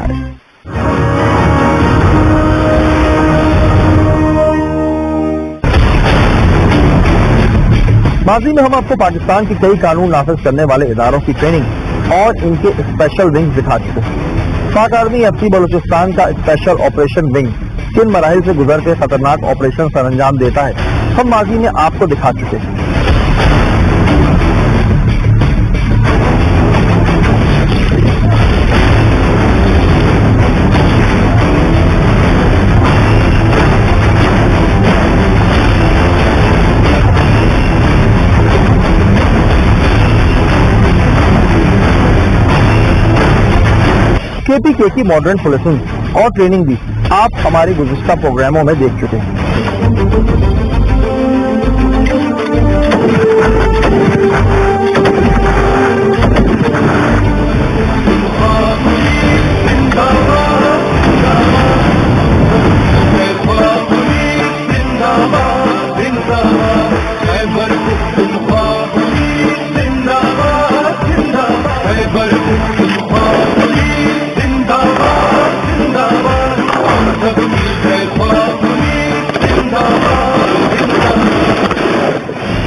किनारे। माजी में हम आपको पाकिस्तान की कई कानून नाफिज करने वाले इदारों की ट्रेनिंग और इनके स्पेशल विंग्स दिखा चुके हैं। पाक आर्मी एफसी बलूचिस्तान का स्पेशल ऑपरेशन विंग किन मराहिल से गुजर के खतरनाक ऑपरेशन सर अंजाम देता है, हम माजी में आपको दिखा चुके हैं। KPK की मॉडर्न पुलिसिंग और ट्रेनिंग भी आप हमारे गुज़िश्ता प्रोग्रामों में देख चुके हैं।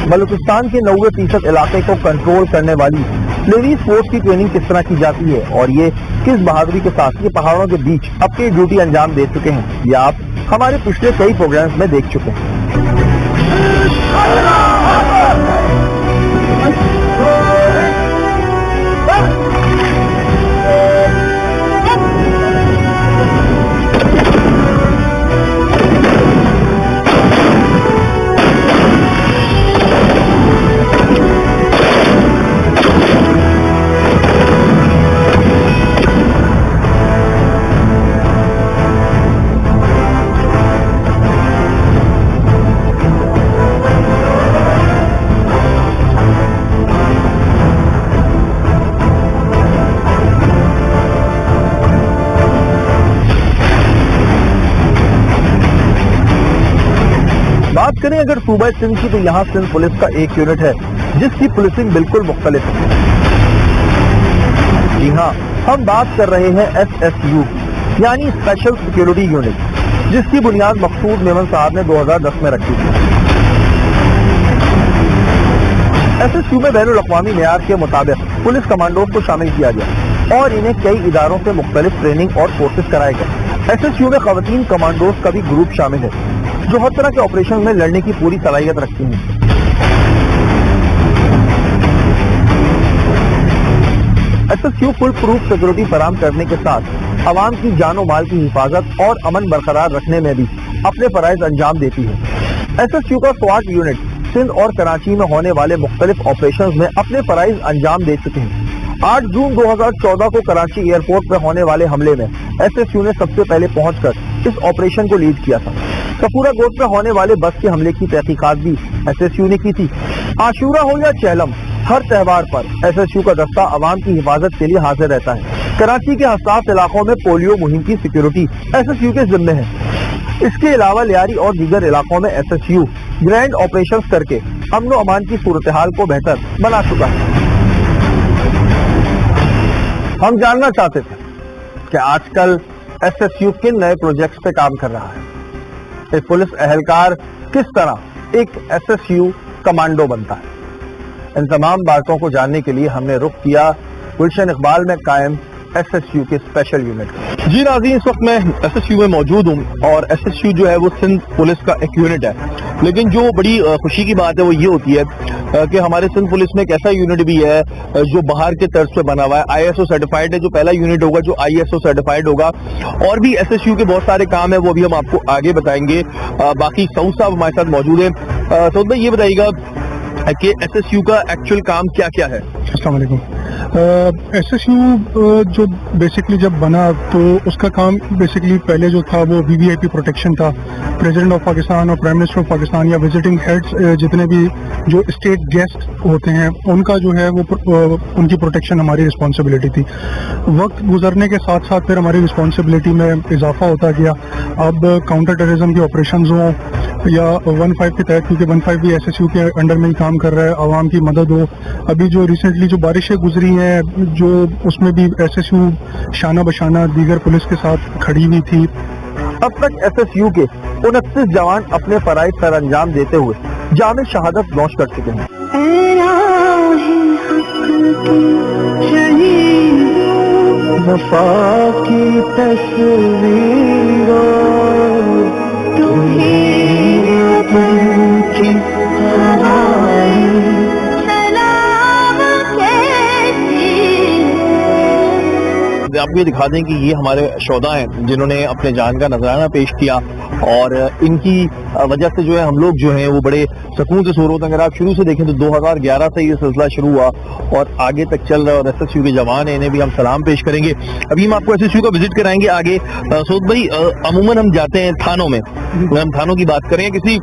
बलूचिस्तान के 90% इलाके को कंट्रोल करने वाली लेडीज फोर्स की ट्रेनिंग किस तरह की जाती है और ये किस बहादुरी के साथ ये पहाड़ों के बीच अपनी ड्यूटी अंजाम दे चुके हैं, ये आप हमारे पिछले कई प्रोग्राम्स में देख चुके हैं। बात करें अगर सूबा सिंध की, तो यहाँ सिंध पुलिस का एक यूनिट है जिसकी पुलिसिंग बिल्कुल मुख्तलिफ है। जी हाँ, हम बात कर रहे हैं SSU यानी स्पेशल सिक्योरिटी यूनिट, जिसकी बुनियाद मकसूद मेमन साहब ने 2010 में रखी थी। SSU में बैनुल अक़वामी मेयार के मुताबिक पुलिस कमांडोज को शामिल किया गया और इन्हें कई इदारों से मुख्तलिफ ट्रेनिंग और कोर्सेज कराए गए। SSU में ख़वातीन कमांडोज का भी ग्रुप शामिल है जो हर तरह के ऑपरेशन में लड़ने की पूरी सलाहियत रखती हैं। SSU फुल प्रूफ सिक्योरिटी फराहम करने के साथ अवाम की जान और माल की हिफाजत और अमन बरकरार रखने में भी अपने फराइज अंजाम देती है। SSU का SWAT यूनिट सिंध और कराची में होने वाले मुख्तलिफ ऑपरेशंस में अपने फराइज अंजाम दे चुके हैं। 8 जून 2014 को कराची एयरपोर्ट पर होने वाले हमले में SSU ने सबसे पहले पहुंचकर इस ऑपरेशन को लीड किया था। कपूरा गोट में होने वाले बस के हमले की तहकीकात भी SSU ने की थी। आशूरा हो या चेलम, हर त्योहार पर SSU का दस्ता अवाम की हिफाजत के लिए हाजिर रहता है। कराची के हसास इलाकों में पोलियो मुहिम की सिक्योरिटी SSU के जिम्मे है। इसके अलावा लियारी और दीगर इलाकों में SSU ग्रैंड ऑपरेशंस करके अमन और अमान की सूरत हाल को बेहतर बना चुका है। हम जानना चाहते थे कि आजकल SSU किन नए प्रोजेक्ट्स पे काम कर रहा है, एक पुलिस अहलकार किस तरह एक SSU कमांडो बनता है। इन तमाम बातों को जानने के लिए हमने रुख किया गुलशन इकबाल में कायम SSU के स्पेशल यूनिट। जी नाज़रीन, इस वक्त मैं SSU में मौजूद हूँ और SSU जो है वो सिंध पुलिस का एक यूनिट है, लेकिन जो बड़ी खुशी की बात है वो ये होती है कि हमारे सिंध पुलिस में एक ऐसा यूनिट भी है जो बाहर के तर्ज पे बना हुआ है, ISO सर्टिफाइड है, जो पहला यूनिट होगा जो ISO सर्टिफाइड होगा। और भी SSU के बहुत सारे काम है, वो भी हम आपको आगे बताएंगे। बाकी सऊद साहब हमारे साथ मौजूद है। सऊद भाई, ये बताइएगा कि SSU का एक्चुअल काम क्या क्या है? अस्सलाम वालेकुम। SSU जो बेसिकली जब बना तो उसका काम बेसिकली पहले जो था वो VVIP प्रोटेक्शन था। प्रेसिडेंट ऑफ पाकिस्तान और प्राइम मिनिस्टर ऑफ पाकिस्तान या विजिटिंग हेड्स जितने भी जो स्टेट गेस्ट होते हैं उनका जो है वो उनकी प्रोटेक्शन हमारी रिस्पॉन्सिबिलिटी थी। वक्त गुजरने के साथ साथ फिर हमारी रिस्पॉन्सिबिलिटी में इजाफा होता गया। अब काउंटर टेररिज्म के ऑपरेशन हों या 15 के तहत, क्योंकि 15 भी SSU के अंडर में ही काम कर रहा है, आवाम की मदद हो। अभी जो रिसेंटली जो बारिशें गुजरी بھی ہیں جو اس میں بھی SSU شانہ بشانہ دیگر پولیس کے ساتھ کھڑی ہوئی تھی. اب تک SSU کے 29 جوان اپنے فرائض سر انجام دیتے ہوئے جامع شہادت نوش کر چکے ہیں. وفا کی تصویروں آپ کو یہ دکھا دیں کہ یہ ہمارے شہداء ہیں جنہوں نے اپنے جان کا نذرانہ پیش کیا اور ان کی وجہ سے جو ہے ہم لوگ جو ہیں وہ بڑے سکون سے سو رہے ہوتے ہیں. اگر آپ شروع سے دیکھیں تو 2011 سے یہ سلسلہ شروع ہوا اور آگے تک چل رہا ہے اور SSU کے جوان ہیں, انہیں بھی ہم سلام پیش کریں گے. ابھی ہم آپ کو SSU کا وزٹ کرائیں گے آگے. سعود بھائی, عموماً ہم جاتے ہیں تھانوں میں, ہم تھانوں کی بات کریں, کسی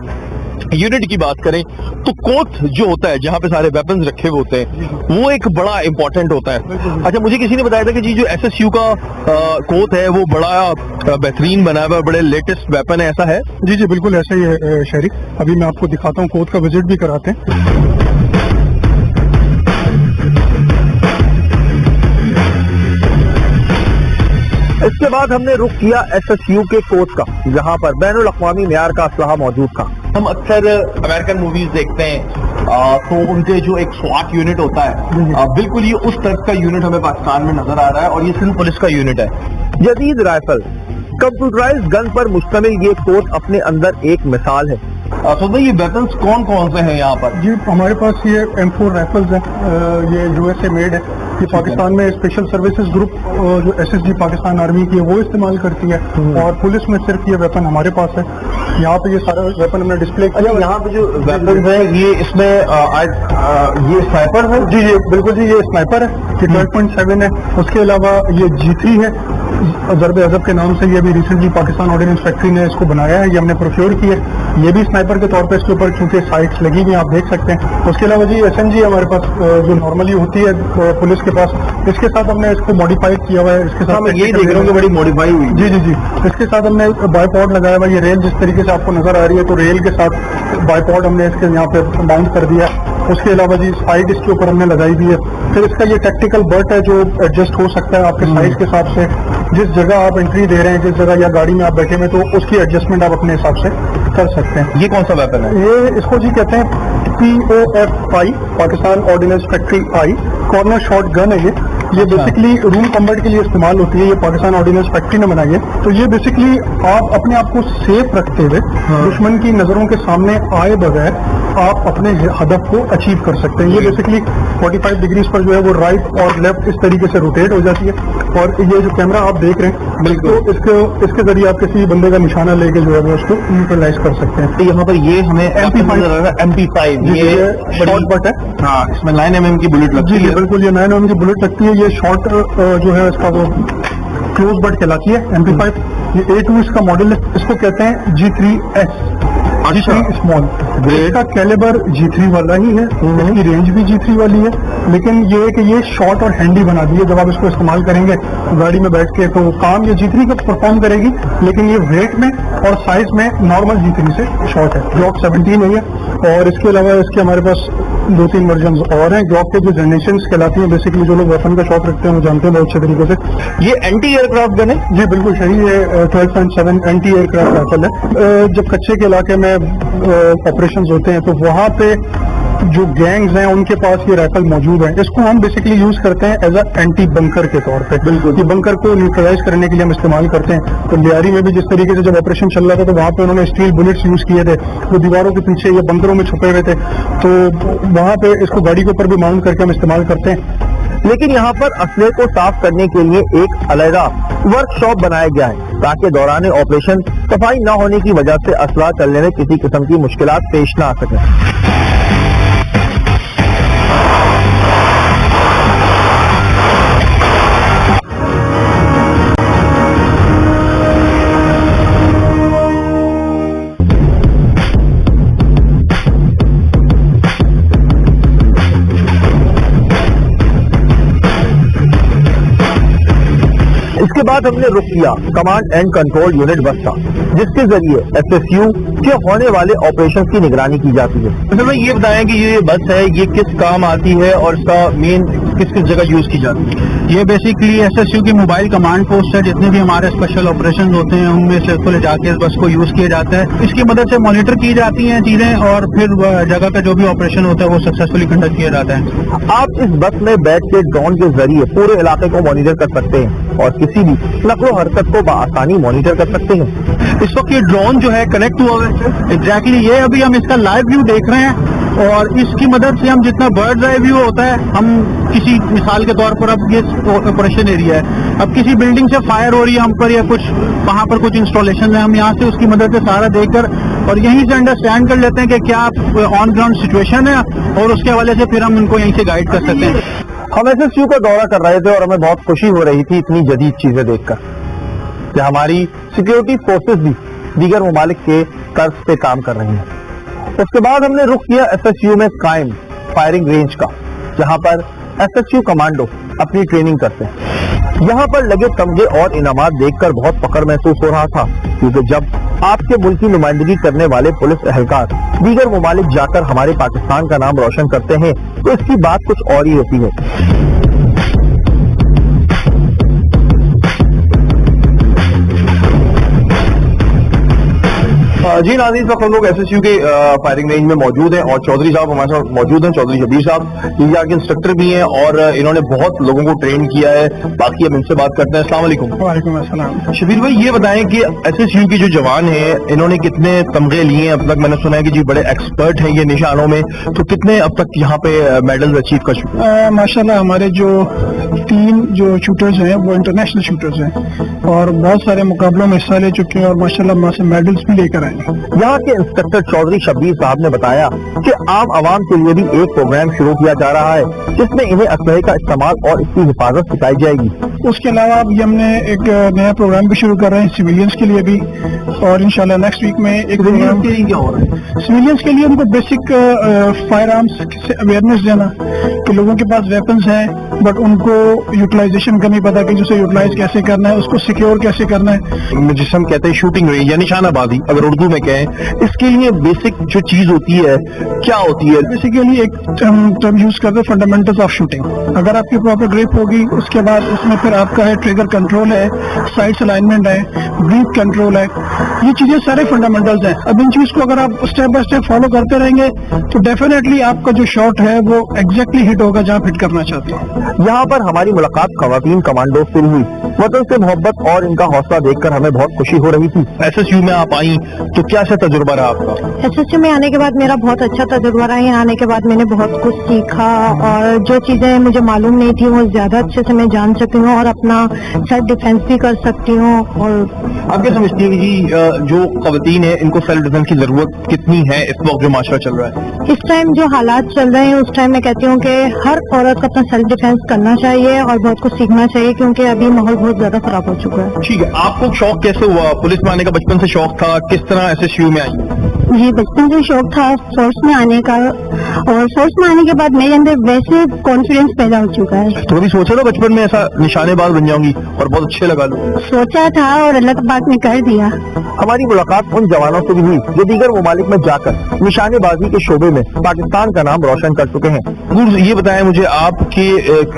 یونٹ کی بات کریں تو کوت جو ہوتا ہے جہاں پہ سارے ویپنز رکھے ہوئے ہوتے ہیں وہ ایک بڑا امپورٹنٹ ہوتا ہے. اچھا, مجھے کسی نے بتایا تھا کہ جی جو SSU کا کوت ہے وہ بڑا بہترین بنا ہوا ہے, بڑے لیٹسٹ ویپن ہے, ایسا ہے؟ جی جی بالکل ایسا ہی ہے شہری. ابھی میں آپ کو دکھاتا ہوں, کوت کا وزٹ بھی کراتے ہیں. اس کے بعد ہم نے رخ کیا SSU کے کوت کا, جہاں پر بین الاقوامی معیار کا اسلحہ موجود تھا. ہم اکثر امریکن موویز دیکھتے ہیں تو ان کے جو ایک SWAT یونٹ ہوتا ہے, بالکل یہ اس طرح کا یونٹ ہمیں پاکستان میں نظر آ رہا ہے اور یہ سندھ پولیس کا یونٹ ہے. جدید رائفل کمپیوٹرائز گن پر مشتمل یہ کوت اپنے اندر ایک مثال ہے. تو بھائی یہ ویپنس کون کون سے ہیں یہاں پر؟ جی ہمارے پاس یہ M4 رائفلز ہیں, یہ USA میڈ ہے. یہ پاکستان میں اسپیشل سروسز گروپ جو SSG پاکستان آرمی کی ہے وہ استعمال کرتی ہے, اور پولیس میں صرف یہ ویپن ہمارے پاس ہے. یہاں پہ یہ سارا ویپن ہم نے ڈسپلے کیا. یہاں پہ جو ویپنز ہیں یہ اس میں یہ اسنائپر ہے. جی جی بالکل جی, یہ اسنائپر ہے, یہ 12.7 ہے. اس کے علاوہ یہ G3 ہے, ضرب اذب کے نام سے. یہ بھی ریسنٹلی پاکستان آرڈیننس فیکٹری نے اس کو بنایا ہے, یہ ہم نے پروکیور کی ہے. یہ بھی اسنائپر کے طور پہ اس کے اوپر چونکہ سائٹس لگی ہوئی ہیں آپ دیکھ سکتے ہیں. اس کے علاوہ جی SMG ہمارے پاس جو نارملی ہوتی ہے پولیس کے پاس, اس کے ساتھ ہم نے اس کو ماڈیفائی کیا ہوا ہے. اس کے ساتھ میں یہی دیکھ رہا ہوں کہ بڑی ماڈیفائی ہوئی. جی جی جی, اس کے ساتھ ہم نے بائی پاڈ لگایا ہوا ہے. یہ ریل جس طریقے سے آپ کو نظر آ رہی ہے تو ریل کے ساتھ بائی پاڈ ہم نے اس کے یہاں پہ ماؤنٹ کر دیا. اس کے علاوہ جی سائٹ اس کے اوپر ہم نے لگائی دی ہے. پھر اس کا یہ ٹیکٹیکل بٹ ہے جو ایڈجسٹ ہو سکتا ہے آپ کے سائز کے حساب سے. جس جگہ آپ انٹری دے رہے ہیں, جس جگہ یا گاڑی میں آپ بیٹھے ہوئے, تو اس کی ایڈجسٹمنٹ آپ اپنے حساب سے کر سکتے ہیں. یہ کون سا ویپن ہے؟ یہ اس کو جی کہتے ہیں POF-I, Pakistan ordnance factory I. Corner shot gun ہے یہ بیسکلی روم کمبٹ کے لیے استعمال ہوتی ہے. یہ پاکستان آرڈیننس فیکٹری نے بنائی ہے. تو یہ بیسکلی آپ اپنے آپ کو سیف رکھتے ہوئے دشمن کی نظروں کے سامنے آئے بغیر آپ اپنے ہدف کو اچیو کر سکتے ہیں. یہ بیسکلی 45 ڈگریز پر جو ہے وہ رائٹ اور لیفٹ اس طریقے سے روٹیٹ ہو جاتی ہے. اور یہ جو کیمرہ آپ دیکھ رہے ہیں بالکل اس کے ذریعے آپ کسی بندے کا نشانہ لے کے جو ہے وہ اس کو نیوٹرلائز کر سکتے ہیں. یہاں پر یہ ہمیں MP5 یہ شارٹ بٹ ہے. ہاں, اس میں 9 mm کی بلٹ لگتی ہے. بالکل, یہ 9 mm کی بلٹ لگتی ہے. یہ شارٹ جو ہے اس کا وہ کلوز بٹ کہلاتی ہے MP5. یہ A2 اس کا ماڈل ہے. اس کو کہتے ہیں G3S, اسمال. اس کا کیلیبر G3 والا ہی ہے, اس کی رینج بھی G3 والی ہے. لیکن یہ ہے کہ یہ شارٹ اور ہینڈی بنا دی ہے. جب آپ اس کو استعمال کریں گے گاڑی میں بیٹھ کے تو کام یہ G3 کا پرفارم کرے گی, لیکن یہ ویٹ میں اور سائز میں نارمل G3 سے شارٹ ہے. گلوک 17 ہے یہ. اور اس کے علاوہ اس کے ہمارے پاس 2-3 ورژنز اور ہیں. گلوک کے جو جنریشنز کہلاتی ہیں, بیسکلی جو لوگ ویپن کا شوق رکھتے ہیں وہ جانتے ہیں بہت اچھے طریقے سے. یہ اینٹی ایئر کرافٹ گن ہے. جی بالکل صحیح ہے. 12.7 اینٹی ایئر کرافٹ رائفل ہے. جب کچے کے علاقے میں آپریشنز ہوتے ہیں تو وہاں پہ جو گینگز ہیں ان کے پاس یہ رائفل موجود ہیں. اس کو ہم بیسکلی یوز کرتے ہیں ایز اے اینٹی بنکر کے طور پہ. بالکل, یہ بنکر کو نیوٹرلائز کرنے کے لیے ہم استعمال کرتے ہیں. تو لیاری میں بھی جس طریقے سے جب آپریشن چل رہا تھا تو وہاں پہ انہوں نے اسٹیل بلٹس یوز کیے تھے, وہ دیواروں کے پیچھے یا بنکروں میں چھپے ہوئے تھے, تو وہاں پہ اس کو گاڑی کے اوپر بھی ماؤنٹ کر کے ہم استعمال کرتے ہیں. لیکن یہاں پر اسلحے کو صاف کرنے کے لیے ایک علیحدہ ورک شاپ بنایا گیا ہے تاکہ دوران آپریشن صفائی نہ ہونے کی وجہ سے اسلحہ چلنے میں کسی قسم کی مشکلات پیش نہ آ سکیں. اس کے بعد ہم نے رخ کیا کمانڈ اینڈ کنٹرول یونٹ بس کا, جس کے ذریعے SSU کے ہونے والے آپریشن کی نگرانی کی جاتی ہے. میں یہ بتائیں کہ یہ بس ہے, یہ کس کام آتی ہے اور اس کا مین किस किस जगह यूज की जाती है? ये बेसिकली एसएसयू की मोबाइल कमांड पोस्ट है, जितने भी हमारे स्पेशल ऑपरेशन होते हैं उनमें से इसको ले जाके इस बस को यूज किया जाता है। इसकी मदद से मॉनिटर की जाती हैं चीजें और फिर जगह का जो भी ऑपरेशन होता है वो सक्सेसफुली कंडक्ट किया जाता है। आप इस बस में बैठ के ड्रोन के जरिए पूरे इलाके को मॉनिटर कर सकते हैं और किसी भी नकलो हरकत को बआसानी मॉनिटर कर सकते हैं। इस वक्त ये ड्रोन जो है कनेक्ट हुआ है एग्जैक्टली, ये अभी हम इसका लाइव व्यू देख रहे हैं और इसकी मदद से हम जितना बर्ड आई व्यू होता है, हम किसी मिसाल के तौर पर अब ये ऑपरेशन एरिया है, अब किसी बिल्डिंग से फायर हो रही है हम पर या कुछ वहां पर कुछ इंस्टॉलेशन है, हम यहाँ से उसकी मदद से सारा देखकर और यहीं से अंडरस्टैंड कर लेते हैं कि क्या ऑन ग्राउंड सिचुएशन है और उसके हवाले से फिर हम उनको यहीं से गाइड कर सकते हैं। हम एसएसयू का दौरा कर रहे थे और हमें बहुत खुशी हो रही थी इतनी जदीद चीजें देखकर कि हमारी सिक्योरिटी फोर्सेस भी दीगर ममालिक के तर्ज पे काम कर रही हैं। उसके बाद हमने रुख किया एसएसयू में कायम फायरिंग रेंज का, जहां पर एसएसयू कमांडो अपनी ट्रेनिंग करते हैं। यहाँ पर लगे तमगे और इनामात देखकर बहुत फख्र महसूस हो रहा था, क्योंकि जब आपके मुल्क की नुमाइंदगी करने वाले पुलिस एहलकार दीगर ममालिक जाकर हमारे पाकिस्तान का नाम रोशन करते हैं तो इसकी बात कुछ और ही होती है। जी नाज़रीन, सब हम लोग एसएसयू के फायरिंग रेंज में मौजूद हैं और चौधरी साहब हमारे साथ मौजूद हैं, चौधरी शबीर साहब इंडिया के इंस्ट्रक्टर भी हैं और इन्होंने बहुत लोगों को ट्रेन किया है। बाकी हम इनसे बात करते हैं। अस्सलाम वालेकुम। वालेकुम अस्सलाम। शबीर भाई, ये बताएं कि एसएसयू के जो जवान हैं इन्होंने कितने तमगे लिए हैं अब तक? मैंने सुना है कि जी बड़े एक्सपर्ट हैं ये निशानों में, तो कितने अब तक यहाँ पे मेडल्स अचीव कर चुके हैं? माशाल्लाह हमारे जो 3 जो शूटर्स हैं वो इंटरनेशनल शूटर्स हैं और बहुत सारे मुकाबलों में हिस्सा ले चुके हैं और माशाल्लाह वहाँ से मेडल्स भी लेकर आए हैं। यहाँ के इंस्ट्रक्टर चौधरी शबीर साहब ने बताया कि आम आवाम के लिए भी एक प्रोग्राम शुरू किया जा रहा है जिसमें इन्हें असलहे का इस्तेमाल और इसकी हिफाजत सिखाई जाएगी। उसके अलावा अभी हमने एक नया प्रोग्राम भी शुरू कर रहे हैं सिविलियंस के लिए भी और इंशाल्लाह नेक्स्ट वीक में एक प्रोग्राम क्या हो रहा है? सिविलियंस के लिए उनको बेसिक फायर आर्म्स से अवेयरनेस देना कि लोगों के पास वेपन्स हैं बट उनको यूटिलाइजेशन का नहीं पता कि उसे यूटिलाइज कैसे करना है, उसको सिक्योर कैसे करना है। जिसे हम कहते हैं शूटिंग रेंज या निशानाबाजी अगर उर्दू में कहें, इसके लिए बेसिक जो चीज होती है क्या होती है? बेसिकली एक टर्म यूज करते हैं फंडामेंटल्स ऑफ शूटिंग। अगर आपकी प्रॉपर ग्रिप होगी उसके बाद उसमें फिर आपका है ट्रिगर कंट्रोल है, साइड्स अलाइनमेंट है, ब्रीथ कंट्रोल है, ये चीजें सारे फंडामेंटल्स हैं। अब इन चीज को अगर आप स्टेप बाय स्टेप फॉलो करते रहेंगे तो डेफिनेटली आपका जो शॉट है वो एग्जैक्टली हिट होगा जहाँ हिट करना चाहते हैं। यहाँ पर हमारी मुलाकात खवातीन कमांडो से हुई। वतन से मोहब्बत और इनका हौसला देखकर हमें बहुत खुशी हो रही थी। एसएसयू में आप आई तो क्या सा तजुर्बा रहा आपका? एसएसयू में आने के बाद मेरा बहुत अच्छा तजुर्बा रहा है। यहाँ आने के बाद मैंने बहुत कुछ सीखा और जो चीजें मुझे मालूम नहीं थी वो ज्यादा अच्छे से मैं जान सकती हूँ और अपना सेल्फ डिफेंस भी कर सकती हूँ। और आप क्या समझती हैं जी जो खवातीन है इनको सेल्फ डिफेंस की जरूरत कितनी है इस वक्त जो माशरा चल रहा है? इस टाइम जो हालात चल रहे हैं उस टाइम मैं कहती हूँ कि हर औरत को अपना सेल्फ डिफेंस करना चाहिए और बहुत कुछ सीखना चाहिए क्योंकि अभी माहौल बहुत ज्यादा खराब हो चुका है। ठीक है, आपको शौक कैसे हुआ? पुलिस में आने का बचपन से शौक था, किस तरह एसएसयू में आई? जी बचपन से शौक था फोर्स में आने का और फोर्स में आने के बाद मेरे अंदर वैसे कॉन्फिडेंस पैदा हो चुका है। तो कभी सोचा था बचपन में ऐसा निशानेबाज बन जाऊंगी और बहुत अच्छे लगा लूं? सोचा था और अल्लाह पाक ने कर दिया। हमारी मुलाकात उन जवानों से भी हुई जो दीगर ममालिक में जाकर निशानेबाजी के शोबे में पाकिस्तान का नाम रोशन कर चुके हैं। ये बताएं मुझे आपके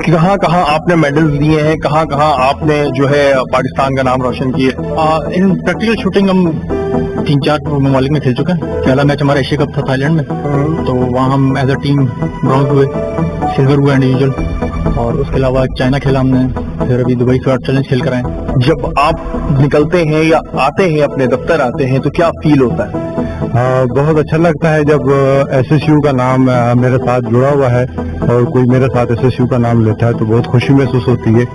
कहाँ कहाँ आपने मेडल्स लिए हैं, कहाँ कहाँ आपने जो है पाकिस्तान का नाम रोशन किया? इन प्रैक्टिकल शूटिंग हम 3-4 ममालिक में खेल चुके हैं। पहला मैच हमारा एशिया कप था थाईलैंड में, तो वहाँ हम एज अ टीम ब्रॉन्ज हुए, सिल्वर हुआ इंडिविजुअल और उसके अलावा चाइना खेला हमने, फिर अभी दुबई शॉर्ट चैलेंज खेल कर आए। जब आप निकलते हैं या आते हैं अपने दफ्तर आते हैं तो क्या फील होता है? बहुत अच्छा लगता है जब एसएसयू का नाम मेरे साथ जुड़ा हुआ है और कोई मेरे साथ एसएसयू का नाम लेता है तो बहुत खुशी महसूस होती है।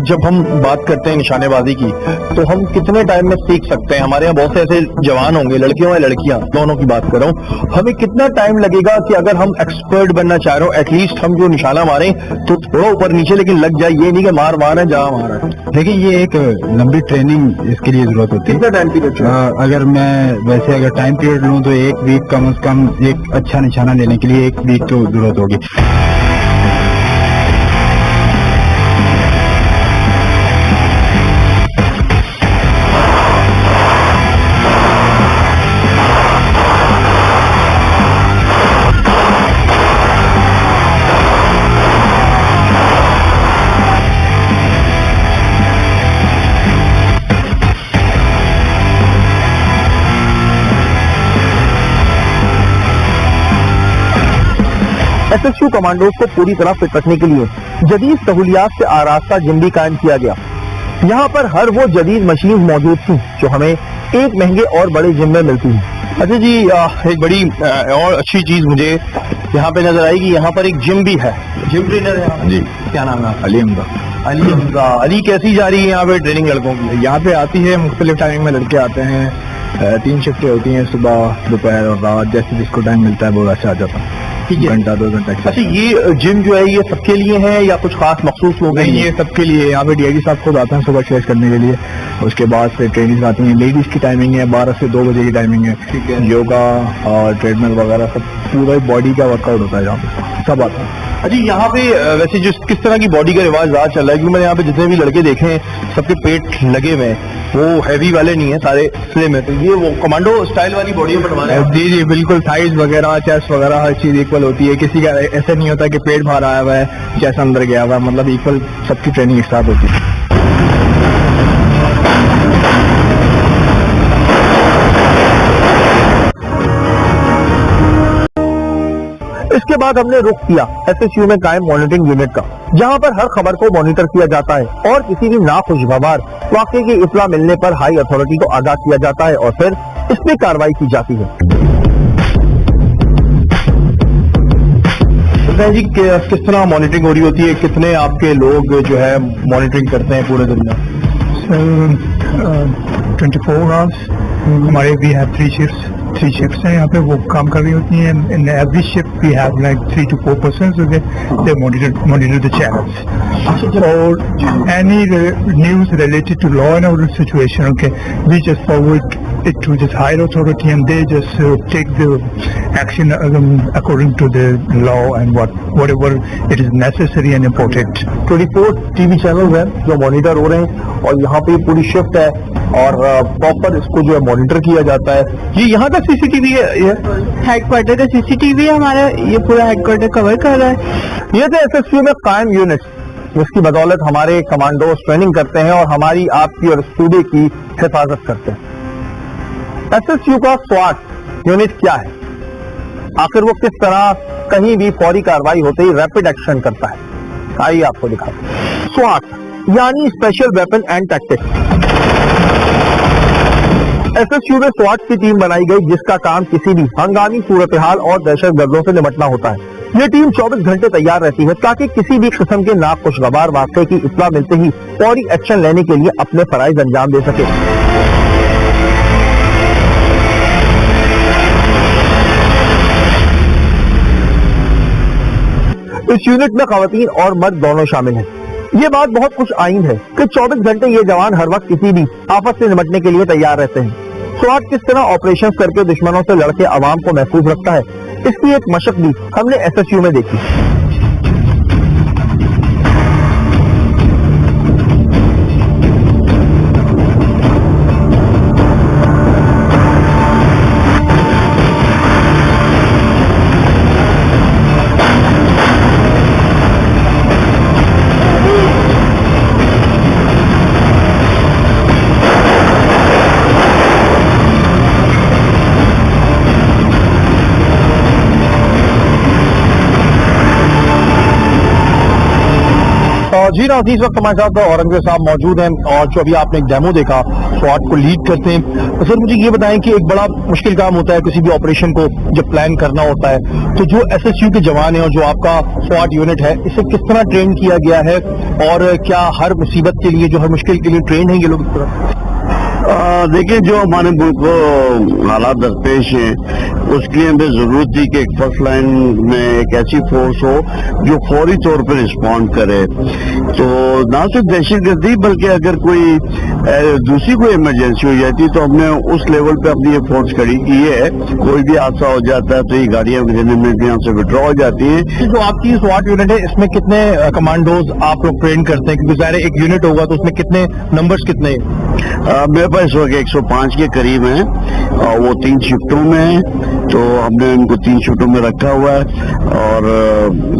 जब हम बात करते हैं निशानेबाजी की तो हम कितने टाइम में सीख सकते हैं? हमारे यहाँ बहुत से ऐसे जवान होंगे, लड़कियों या लड़कियां, दोनों की बात कर रहा हूँ, हमें कितना टाइम लगेगा कि अगर हम एक्सपर्ट बनना चाह रहे हो एटलीस्ट हम जो निशाना मारें तो थोड़ा ऊपर नीचे लेकिन लग जाए, ये नहीं कि मार मार है जहाँ मारा है। देखिए ये एक लंबी ट्रेनिंग इसके लिए जरूरत होती है। कितना टाइम पीरियड? अगर मैं वैसे अगर टाइम पीरियड लूँ तो 1 वीक कम से कम एक अच्छा निशाना लेने के लिए 1 वीक तो जरूरत होगी। SSU कमांडोज को पूरी तरह फिट रखने के लिए जदीद सहूलियात से आरास्ता जिम भी कायम किया गया। यहाँ पर हर वो जदीद मशीन मौजूद थी जो हमें एक महंगे और बड़े जिम में मिलती है। अच्छा जी, एक बड़ी और अच्छी चीज मुझे यहाँ पे नजर आई कि यहाँ पर एक जिम भी है। जिम ट्रेनर है जी, क्या नाम है? अली हमजा। अली हमजा। अली, कैसी जा रही है यहाँ पे ट्रेनिंग लड़कों की? यहाँ पे आती है, मुख्तलिफ टाइमिंग में लड़के आते हैं, 3 शिफ्टें होती हैं, सुबह दोपहर और रात, जैसे जिसको टाइम मिलता है वो वैसे आ जाता है। ठीक है, घंटा 2 घंटा। अच्छा, ये जिम जो है ये सबके लिए है या कुछ खास मखसूस लोग हैं? नहीं, ये सबके लिए। यहाँ पे DIG साहब खुद आते हैं सुबह एक्सरसाइज करने के लिए, उसके बाद फिर ट्रेनिंग आती हैं। लेडीज की टाइमिंग है 12 से 2 बजे की टाइमिंग है। ठीक है। योगा और ट्रेडमिल वगैरह सब पूरा बॉडी का वर्कआउट होता है यहाँ पे, सब आता है। अच्छा, यहाँ पे वैसे जिस किस तरह की बॉडी का रिवाज आज चल रहा है? क्योंकि मैंने यहाँ पे जितने भी लड़के देखे हैं सबके पेट लगे हुए हैं, वो हैवी वाले नहीं है, सारे स्लिम है। तो ये वो कमांडो स्टाइल वाली बॉडी बनवा रहे हैं? जी जी बिल्कुल, साइज वगैरह, चेस्ट वगैरह हर चीज इक्वल होती है। किसी का ऐसा नहीं होता कि पेट बाहर आया हुआ है, चेस्ट अंदर गया हुआ है, मतलब इक्वल सबकी ट्रेनिंग एक साथ होती है। इसके बाद हमने रुख किया SSU में कायम मॉनिटरिंग यूनिट का, जहां पर हर खबर को मॉनिटर किया जाता है और किसी भी नाखुशगवार वाकये की इत्तला मिलने पर हाई अथॉरिटी को आगाह किया जाता है और फिर इस पे कार्रवाई की जाती है। जी, किस तरह मॉनिटरिंग हो रही होती है? कितने आपके लोग जो है मॉनिटरिंग करते हैं पूरे दिन में? 24 आवर्स हमारे वी हैव 3 शिफ्ट्स हैं यहाँ पे, वो काम कर रही होती हैं। In every shift we have like 3 to 4 persons they monitor the channels और any news related to law and order situation, okay, we just forward it to this higher authority and they just take the action according to the law and whatever it is necessary and important. 24 TV channel हैं जो monitor हो रहे हैं और यहाँ पे पूरी shift है और प्रॉपर इसको जो है मॉनिटर किया जाता है। ये यहाँ का CCTV है? ये हेडक्वार्टर का CCTV है हमारा, ये पूरा हेडक्वार्टर कवर कर रहा है। ये थे SSU में कायम यूनिट, जिसकी बदौलत हमारे कमांडोज ट्रेनिंग करते हैं और हमारी, आपकी और सूबे की हिफाजत करते हैं। SSU का SWAT यूनिट क्या है, आखिर वो किस तरह कहीं भी फौरी कार्रवाई होते ही रैपिड एक्शन करता है, आइए आपको दिखाते हैं। SWAT यानी special weapon and tactics. SSU में SWAT की टीम बनाई गई जिसका काम किसी भी हंगामी सूरत हाल और दहशतगर्दों से निपटना होता है। ये टीम 24 घंटे तैयार रहती है ताकि किसी भी किस्म के नाखुशगवार वाक़ये की इत्तला मिलते ही फौरी एक्शन लेने के लिए अपने फराइज अंजाम दे सके। इस यूनिट में खवातीन और मर्द दोनों शामिल हैं। ये बात बहुत खुश आइंद है कि 24 घंटे ये जवान हर वक्त किसी भी आफत से निपटने के लिए तैयार रहते हैं। SWAT किस तरह ऑपरेशंस करके दुश्मनों से लड़के आवाम को महफूज रखता है, इसकी एक मशक भी हमने SSU में देखी। जी नाज़रीन, इस वक्त हमारे साथ औरंगजेब साहब मौजूद हैं और जो अभी आपने एक डेमो देखा, SWAT को लीड करते हैं। तो सर मुझे ये बताएं कि एक बड़ा मुश्किल काम होता है किसी भी ऑपरेशन को जब प्लान करना होता है, तो जो SSU के जवान हैं और जो आपका SWAT यूनिट है, इसे किस तरह ट्रेन किया गया है और क्या हर मुसीबत के लिए, जो हर मुश्किल के लिए ट्रेन है ये लोग इस तरह? देखिए, जो हमारे मुल्क को हालात दरपेश हैं उसके लिए हमें जरूरत थी कि एक फर्स्ट लाइन में एक ऐसी फोर्स हो जो फौरी तौर पर रिस्पॉन्ड करे। तो ना सिर्फ दहशतगर्दी बल्कि अगर कोई दूसरी कोई इमरजेंसी हो जाती तो हमने उस लेवल पे अपनी ये फोर्स खड़ी की है। कोई भी हादसा हो जाता है तो ये गाड़ियां विदिन मिनट यहाँ से विड्रॉ हो जाती है। जो आपकी SWAT यूनिट है इसमें कितने कमांडोज आप लोग ट्रेन करते हैं? क्योंकि ज़ाहिर एक यूनिट होगा तो उसमें कितने नंबर्स कितने? मेरे पास इस वक्त 105 के करीब हैं और वो 3 शिफ्टों में हैं, तो हमने इनको 3 शिफ्टों में रखा हुआ है और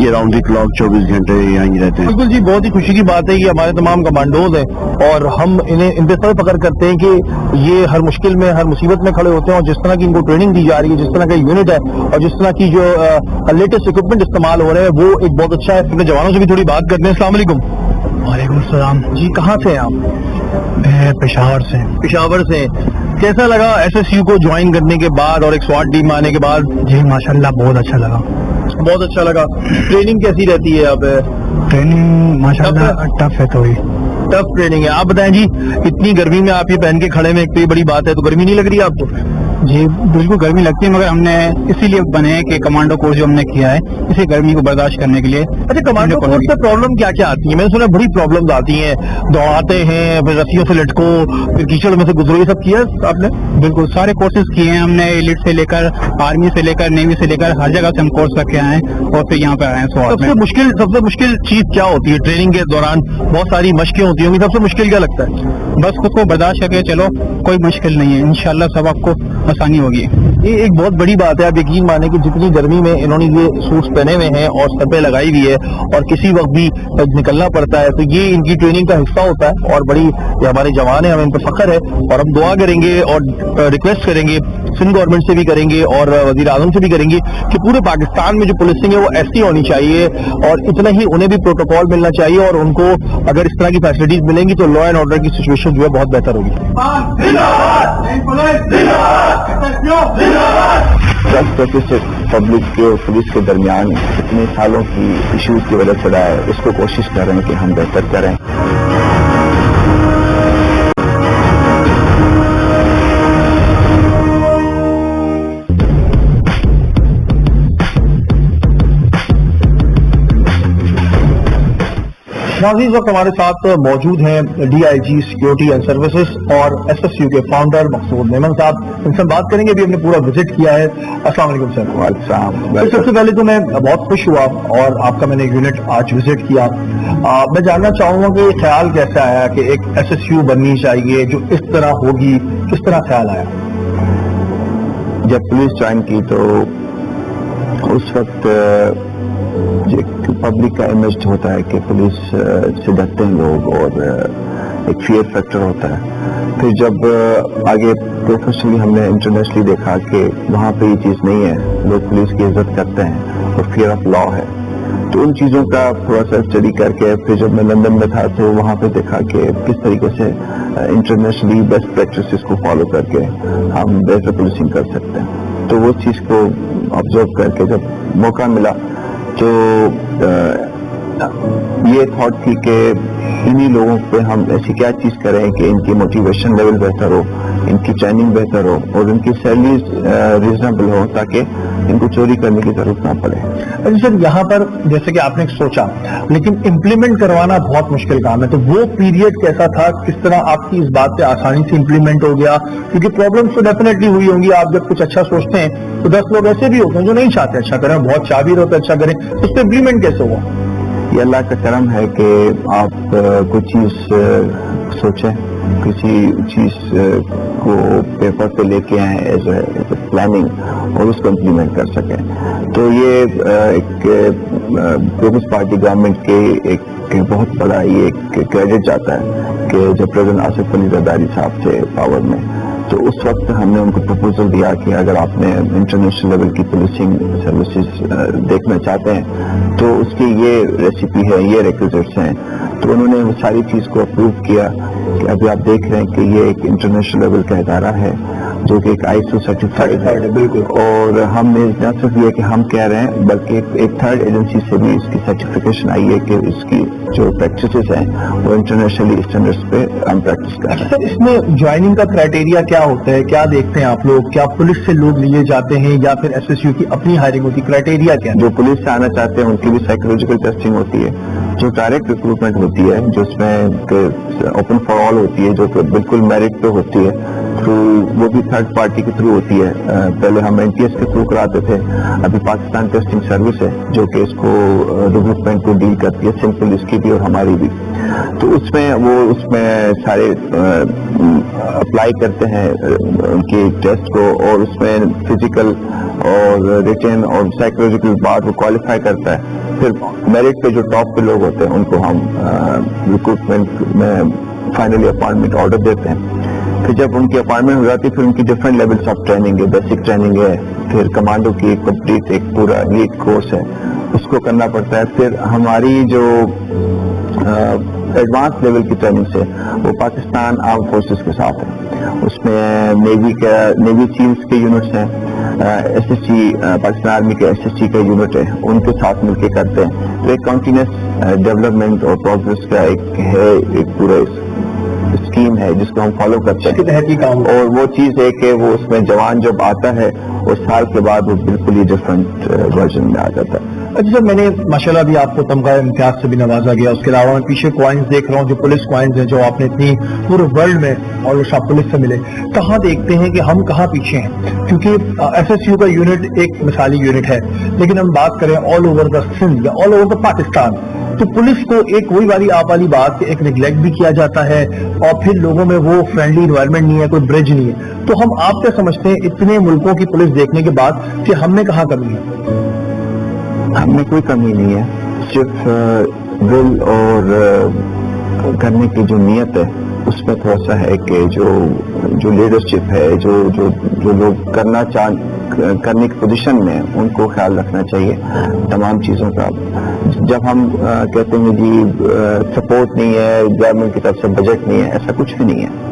ये राउंड द क्लॉक 24 घंटे यहाँ ही रहते हैं। बिल्कुल जी, बहुत ही खुशी की बात है कि हमारे तमाम कमांडोज हैं और हम इन्हें इन पे सर पकड़ करते हैं कि ये हर मुश्किल में, हर मुसीबत में खड़े होते हैं और जिस तरह की इनको ट्रेनिंग दी जा रही है, जिस तरह का यूनिट है और जिस तरह की जो लेटेस्ट इक्विपमेंट इस्तेमाल हो रहे हैं वो एक बहुत अच्छा है। अपने जवानों से भी थोड़ी बात करते हैं। अस्सलाम वालेकुम। वालेकुम सलाम जी, कहाँ से हैं आप? पेशावर से। पेशावर से। कैसा लगा SSU को ज्वाइन करने के बाद और एक SWAT टीम आने के बाद? जी माशाल्लाह बहुत अच्छा लगा। बहुत अच्छा लगा। ट्रेनिंग कैसी रहती है यहाँ पे? ट्रेनिंग माशाल्लाह टफ है थोड़ी। टफ ट्रेनिंग है। आप बताएं जी, इतनी गर्मी में आप ये पहन के खड़े में, एक तो ये बड़ी बात है, तो गर्मी नहीं लग रही है आपको? जी बिल्कुल गर्मी लगती है, मगर हमने इसीलिए बने हैं कि कमांडो कोर्स जो हमने किया है इसी गर्मी को बर्दाश्त करने के लिए। अच्छा, कमांडो कोर्स में प्रॉब्लम क्या क्या आती है? मैंने सुना बड़ी प्रॉब्लम्स आती हैं, दौड़ाते हैं, फिर रस्सियों से लटको, फिर कीचड़ में से गुजरो, ये सब किया आपने? बिल्कुल सारे कोर्सेज किए हैं हमने, एलिट से लेकर आर्मी से लेकर नेवी से लेकर हर जगह से हम कोर्स रखे आए हैं और फिर यहाँ पे आए हैं। सबसे मुश्किल चीज क्या होती है ट्रेनिंग के दौरान? बहुत सारी मशकें होती होंगी, सबसे मुश्किल क्या लगता है? बस खुद को बर्दाश्त करके चलो, कोई मुश्किल नहीं है, इंशाल्लाह सब आपको आसानी होगी। ये एक बहुत बड़ी बात है। आप यकीन माने कि जितनी गर्मी में इन्होंने ये सूट्स पहने हुए हैं और सर पे लगाई हुई है और किसी वक्त भी निकलना पड़ता है, तो ये इनकी ट्रेनिंग का हिस्सा होता है और बड़ी, ये हमारे जवान हैं, हमें इन पर फख्र है और हम दुआ करेंगे और रिक्वेस्ट करेंगे सिंध गवर्नमेंट से भी करेंगे और वजीर आजम से भी करेंगे कि पूरे पाकिस्तान में जो पुलिसिंग है वो ऐसी होनी चाहिए और इतना ही उन्हें भी प्रोटोकॉल मिलना चाहिए और उनको अगर इस तरह की फैसिलिटीज मिलेंगी तो लॉ एंड ऑर्डर की सिचुएशन जो है बहुत बेहतर होगी। पब्लिक के और पुलिस के दरमियान इतने सालों की इश्यूज की वजह से रहा है, उसको कोशिश कर रहे हैं कि हम बेहतर करें। नाज़रीन, इस वक्त हमारे साथ मौजूद हैं DIG सिक्योरिटी एंड सर्विसेज और SSU के फाउंडर मकसूद मेमन साहब। इनसे बात करेंगे, अभी हमने पूरा विजिट किया है। अस्सलाम वालेकुम सर। वालेकुम। सबसे पहले तो मैं बहुत खुश हुआ और आपका मैंने यूनिट आज विजिट किया। मैं जानना चाहूंगा कि ख्याल कैसे आया कि एक SSU बननी चाहिए जो इस तरह होगी, किस तरह ख्याल आया? जब पुलिस ज्वाइन की तो उस वक्त पब्लिक का इमेज होता है कि पुलिस से डरते हैं लोग और एक फियर फैक्टर होता है। फिर जब आगे प्रोफेशनली हमने इंटरनेशनली देखा कि वहाँ पे ये चीज़ नहीं है, लोग पुलिस की इज्जत करते हैं और फियर ऑफ लॉ है, तो उन चीज़ों का थोड़ा सा स्टडी करके फिर जब मैं लंदन में था तो वहाँ पे देखा कि किस तरीके से इंटरनेशनली बेस्ट प्रैक्टिसेस को फॉलो करके हम बेहतर पुलिसिंग कर सकते हैं। तो वो चीज़ को ऑब्जर्व करके जब मौका मिला तो ये थॉट थी कि इन्हीं लोगों पे हम ऐसी क्या चीज़ करें कि इनकी मोटिवेशन लेवल बेहतर हो, इनकी ट्रेनिंग बेहतर हो और इनकी सैलरीज रीजनेबल हो ताकि इनको चोरी करने की जरूरत ना पड़े। अच्छा सर, यहाँ पर जैसे कि आपने सोचा लेकिन इम्प्लीमेंट करवाना बहुत मुश्किल काम है, तो वो पीरियड कैसा था? किस तरह आपकी इस बात पे आसानी से इम्प्लीमेंट हो गया? क्योंकि प्रॉब्लम्स तो डेफिनेटली हुई होंगी। आप जब कुछ अच्छा सोचते हैं तो 10 लोग ऐसे भी होते हैं जो नहीं चाहते अच्छा करें, बहुत चाह भी रहे होते अच्छा करें, तो उस पर इम्प्लीमेंट कैसे हुआ? ये अल्लाह का करम है कि आप कोई चीज़ सोचें, किसी चीज़ को पेपर पे लेके आए एज ए प्लानिंग और उसको इम्प्लीमेंट कर सकें। तो ये एक पीपल्स पार्टी गवर्नमेंट के एक बहुत बड़ा ये एक क्रेडिट जाता है कि जब प्रेसिडेंट आसिफ अली जरदारी साहब थे पावर में, तो उस वक्त हमने उनको प्रपोजल दिया कि अगर आपने इंटरनेशनल लेवल की पुलिसिंग सर्विसेज देखना चाहते हैं तो उसकी ये रेसिपी है, ये रिक्विजिट्स हैं। तो उन्होंने वो सारी चीज़ को अप्रूव किया कि अभी आप देख रहे हैं कि ये एक इंटरनेशनल लेवल का इदारा है जो कि एक ISO सर्टिफाइड है। बिल्कुल। और हमने न सिर्फ ये कि हम कह रहे हैं बल्कि एक थर्ड एजेंसी से भी इसकी सर्टिफिकेशन आई है कि इसकी जो प्रैक्टिसेस हैं वो इंटरनेशनली स्टैंडर्ड्स पे हम प्रैक्टिस कर रहे हैं। सर, इसमें ज्वाइनिंग का क्राइटेरिया क्या होता है? क्या देखते हैं आप लोग? क्या पुलिस से लोग लिए जाते हैं या फिर SSU की अपनी हायरिंग होती है? क्राइटेरिया क्या है? जो पुलिस से आना चाहते हैं उनकी भी साइकोलॉजिकल टेस्टिंग होती है, जो डायरेक्ट रिक्रूटमेंट होती है, जो इसमें ओपन फॉर ऑल होती है, जो बिल्कुल मेरिट पे होती है, थ्रू वो भी थर्ड पार्टी के थ्रू होती है। पहले हम NTS के थ्रू कराते थे, अभी पाकिस्तान टेस्टिंग सर्विस है जो कि इसको रिक्रूटमेंट को डील करती है, सिंपल इसकी भी और हमारी भी। تو اس میں سارے اپلائی کرتے ہیں ان کی ٹیسٹ کو, اور اس میں فزیکل اور ریٹن اور سائیکولوجیکل بات وہ کوالیفائی کرتا ہے. پھر میرٹ پہ جو ٹاپ پہ لوگ ہوتے ہیں ان کو ہم ریکروٹمنٹ میں فائنلی اپائنٹمنٹ آرڈر دیتے ہیں. پھر جب ان کی اپائنٹمنٹ ہو جاتی ہے پھر ان کی ڈفرینٹ لیولس آف ٹریننگ ہے, بیسک ٹریننگ ہے, پھر کمانڈو کی کمپلیٹ ایک پورا لیڈ کورس ہے, اس کو کرنا پڑتا ہے. پھر ہماری جو ایڈوانس لیول کی ٹریننگ سے وہ پاکستان آرم فورسز کے ساتھ ہے. اس میں نیوی سیلز کے یونٹس ہیں, S S C Pakistan army کے ایس ایس سی کا یونٹ ہے, ان کے ساتھ مل کے کرتے ہیں. تو ایک کنٹینیوس ڈیولپمنٹ اور پروگرس کا ایک پورا اسکیم ہے جس کو ہم فالو کرتے ہیں. اور وہ چیز ہے کہ وہ اس میں جوان جب آتا ہے اور سال کے بعد وہ بالکل ہی ڈفرنٹ ورژن میں آ جاتا ہے. اچھا سر, میں نے ماشاءاللہ بھی آپ کو تمغہ امتیاز سے بھی نوازا گیا. اس کے علاوہ میں پیچھے کوائنز دیکھ رہا ہوں جو پولیس کوائنز ہیں جو آپ نے اتنی پورے ورلڈ میں اور وہ آپ پولیس سے ملے. کہاں دیکھتے ہیں کہ ہم کہاں پیچھے ہیں, کیونکہ ایس ایس یو کا یونٹ ایک مثالی یونٹ ہے, لیکن ہم بات کریں آل اوور دا سندھ یا آل اوور دا پاکستان تو پولیس کو ایک وہی والی آپ والی بات کہ ایک نیگلیکٹ بھی کیا جاتا ہے, اور پھر لوگوں میں وہ فرینڈلی انوائرمنٹ نہیں ہے, کوئی برج نہیں ہے. تو ہم آپ کیا سمجھتے ہیں اتنے ملکوں کی پولیس دیکھنے کے بعد کہ ہم نے کہاں کمی ہے؟ ہم میں کوئی کمی نہیں ہے, صرف دل اور کرنے کی جو نیت ہے اس میں تھوڑا سا ہے کہ جو لیڈرشپ ہے, جو لوگ کرنے کی پوزیشن میں ان کو خیال رکھنا چاہیے تمام چیزوں کا. جب ہم کہتے ہیں جی سپورٹ نہیں ہے, گورنمنٹ کی طرف سے بجٹ نہیں ہے, ایسا کچھ بھی نہیں ہے.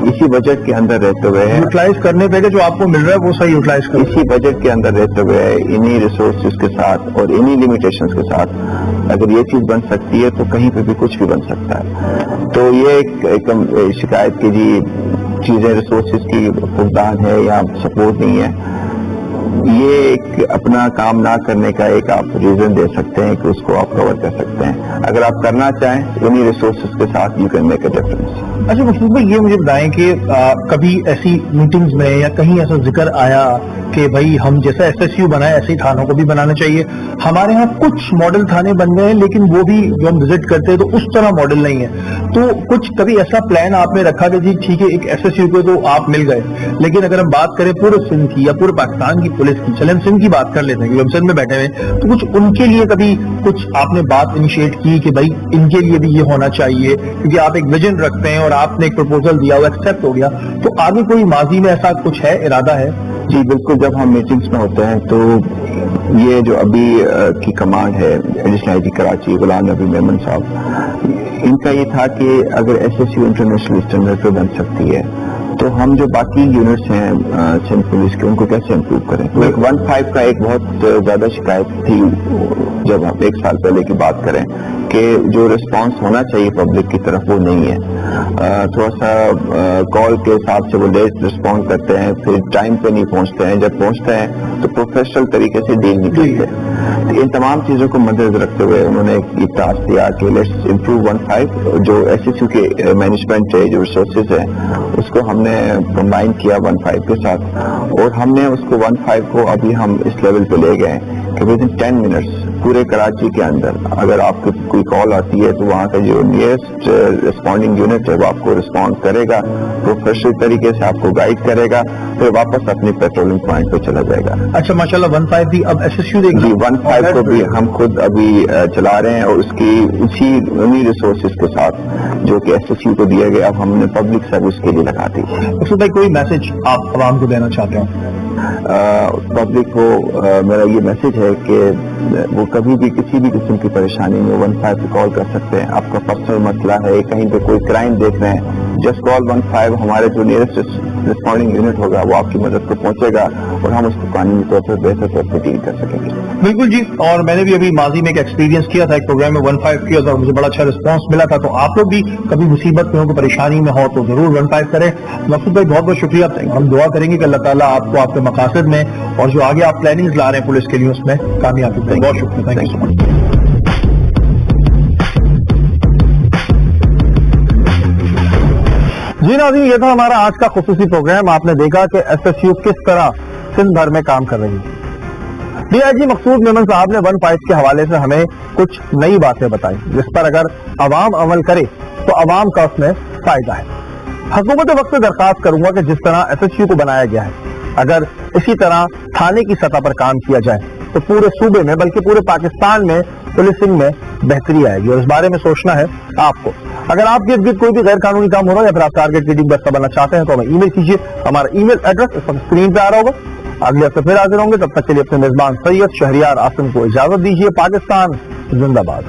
اسی بجٹ کے اندر رہتے ہوئے یوٹیلائز کرنے پہ جو آپ کو مل رہا ہے وہ صحیح یوٹیلائز کریں. اسی بجٹ کے اندر رہتے ہوئے انہی ریسورسز کے ساتھ اور انہی لمیٹیشنز کے ساتھ اگر یہ چیز بن سکتی ہے تو کہیں پہ بھی کچھ بھی بن سکتا ہے. تو یہ ایک شکایت کی جی چیزیں ریسورسز کی فقدان ہے یا سپورٹ نہیں ہے, یہ ایک اپنا کام نہ کرنے کا ایک آپ ریزن دے سکتے ہیں کہ اس کو آپ کور کر سکتے ہیں. اگر آپ کرنا چاہیں انہی ریسورسز کے ساتھ you can make a difference. اچھا مقصود بھائی, یہ مجھے بتائیں کہ کبھی ایسی میٹنگز میں یا کہیں ایسا ذکر آیا کہ بھائی ہم جیسا ایس ایس یو بنا ہے ایسے ہی تھانوں کو بھی بنانا چاہیے. ہمارے ہاں کچھ ماڈل تھانے بن گئے ہیں لیکن وہ بھی جو ہم وزٹ کرتے ہیں تو اس طرح ماڈل نہیں ہے. تو کچھ کبھی ایسا پلان آپ نے رکھا کہ جی ٹھیک ہے ایک ایس ایس یو کو تو آپ مل گئے, لیکن اگر ہم بات کریں پورے سندھ کی یا پورے پاکستان کی پولیس کی, چلیں ہم سندھ کی بات کر لیتے ہیں کیونکہ ہم سندھ میں بیٹھے ہوئے, تو کچھ ان کے لیے کبھی کچھ آپ نے بات انیشیٹ کی کہ بھائی ان کے لیے بھی یہ ہونا چاہیے, کیونکہ آپ ایک ویژن رکھتے ہیں اور آپ نے ایک پروپوزل دیا, وہ ایکسپٹ ہو گیا, تو آگے کوئی ماضی میں ایسا کچھ ہے, ارادہ ہے؟ جی بالکل, جب ہم میٹنگز میں ہوتے ہیں تو یہ جو ابھی کی کمانڈ ہے ایڈیشنل آئی جی کراچی غلام نبی میمن صاحب, ان کا یہ تھا کہ اگر S S you international standard پہ بن سکتی ہے تو ہم جو باقی یونٹس ہیں سندھ پولیس کے ان کو کیسے امپروو کریں. تو ایک 1-5 کا ایک بہت زیادہ شکایت تھی جب ہم 1 سال پہلے کی بات کریں کہ جو رسپانس ہونا چاہیے پبلک کی طرف وہ نہیں ہے. تھوڑا سا کال کے حساب سے وہ لیٹ رسپونڈ کرتے ہیں, پھر ٹائم پہ نہیں پہنچتے ہیں, جب پہنچتے ہیں تو پروفیشنل طریقے سے ڈیل نہیں کرتے. ان تمام چیزوں کو مد نظر رکھتے ہوئے انہوں نے ایک ٹاسک دیا کہ لیٹس امپروو 1-5. جو ایس ایس یو کے مینجمنٹ ہے, جو ریسورسز ہیں, اس کو ہم نے کمبائن کیا 1-5 کے ساتھ, اور ہم نے اس کو 1-5 کو ابھی ہم اس لیول پہ لے گئے کہ ود ان 10 منٹس پورے کراچی کے اندر اگر آپ کو کوئی کال آتی ہے تو وہاں کا جو نیئرسٹ ریسپونڈنگ یونٹ ہے وہ آپ کو رسپونڈ کرے گا, پروفیشنل طریقے سے آپ کو گائیڈ کرے گا, پھر واپس اپنی پیٹرولنگ پوائنٹ پہ چلا جائے گا. اچھا ماشاءاللہ 1-5 بھی اب ایس ایس یو جی 1-5 کو بھی ہم خود ابھی چلا رہے ہیں, اور اس کی انہی ریسورسز کے ساتھ جو کہ ایس ایس یو کو دیا گیا اب ہم نے پبلک سروس کے لیے لگا دی. مقصود بھائی کوئی میسج آپ عوام کو دینا چاہتے ہیں؟ پبلک کو میرا یہ میسج ہے کہ وہ کبھی بھی کسی بھی قسم کی پریشانی میں 1-5 پہ کال کر سکتے ہیں. آپ کا پرسنل مسئلہ ہے, کہیں پہ کوئی کرائم دیکھ رہے ہیں, جسٹ کال 1-5. ہمارے جو نیئرسٹ رسپونڈنگ یونٹ ہوگا وہ آپ کی مدد کو پہنچے گا اور ہم اس کو قانونی طور پر بہتر طور پر ڈیل کر سکیں گے. بالکل جی, اور میں نے بھی ابھی ماضی میں ایک ایکسپیرینس کیا تھا, ایک پروگرام میں 1-5 کیا تھا, مجھے بڑا اچھا رسپانس ملا تھا. تو آپ لوگ بھی کبھی مصیبت میں ہو, کوئی پریشانی میں ہو تو ضرور 1-5 کریں. مقصود بھائی بہت بہت شکریہ, ہم دعا کریں گے کہ اللہ تعالیٰ آپ کو آپ کے مقاصد میں اور جو آگے آپ پلاننگ لا رہے ہیں پولیس کے لیے اس میں کامیابی دیں. بہت شکریہ, تھینک یو سو مچ. جی ناظرین, یہ تھا ہمارا آج کا خصوصی پروگرام. آپ نے دیکھا کہ ایس ایس یو کس طرح سندھ بھر میں کام کر رہی ہے. DIG مقصود میمن صاحب نے 1 فائٹ کے حوالے سے ہمیں کچھ نئی باتیں بتائیں جس پر اگر عوام عمل کرے تو عوام کا اس میں فائدہ ہے. حکومت وقت سے درخواست کروں گا کہ جس طرح SSU کو بنایا گیا ہے اگر اسی طرح تھانے کی سطح پر کام کیا جائے تو پورے صوبے میں بلکہ پورے پاکستان میں پولیسنگ میں بہتری آئے گی, اور اس بارے میں سوچنا ہے آپ کو. اگر آپ کے ارد گرد کوئی بھی غیر قانونی کام ہو رہا ہے یا پھر آپ ٹارگیٹ کی ٹیم کا حصہ بننا چاہتے ہیں تو ہمیں ای میل کیجیے. ہمارا ای میل ایڈریس اس وقت اسکرین پہ آ رہا ہوگا. اگلے ہفتے پھر حاضر ہوں گے, تب تک کے لیے اپنے میزبان سید شہریار عاصم کو اجازت دیجیے. پاکستان زندہ باد.